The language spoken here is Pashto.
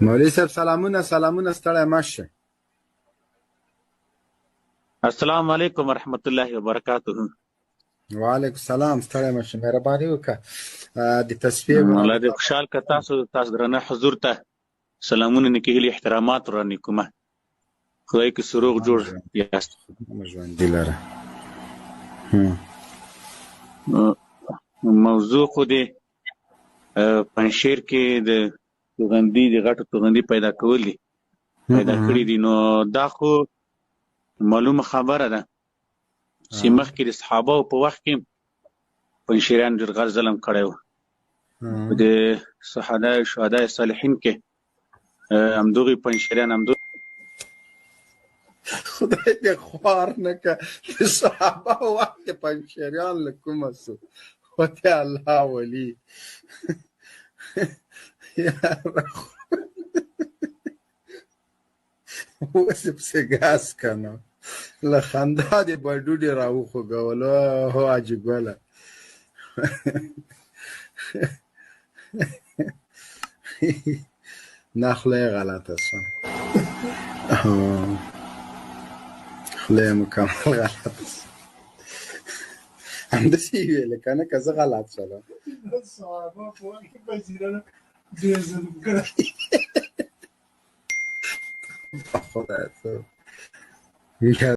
مولوي صاحب سلامونه ستړی مشه. السلام علیکم ورحمت الله وبرکاته. وعلیکم السلام. ستړی مشه، مهرباني وکړه د تصفیه الله دې خوشحال کړه. تاسو درنه حضور ته سلامونه نیکهیلي احترامات ورانې کومه. خدای کې سروغ جوړ یاست. ژوندي لره. موضوع خو دې پنجشیر کې د توغندي د غټو توغندي پیدا کړي دي. نو دا خو معلومه خبره ده چې مخکې د صحابه په وخت کې پنجشیریان ډېر غټ ظلم کړی و. د شهدای صالحین کې همدغې پنجشیریان خدای دې خوار نه کړه د صحابه په وخت کې پنجشیریان له کومه سو وته الله ولي اوس پسې ګاز کنه له خندا دې بډوډې راوخوږولو. هو حاجي ګله نه خوله یې غلطه شوه، خوله یې مکمل غلطه شوه. همداسې یې ویلې که نه که زه غلط شوم. صحابه په وخت کې پنجشیریانو ډېر ظلم کړی. خدای ته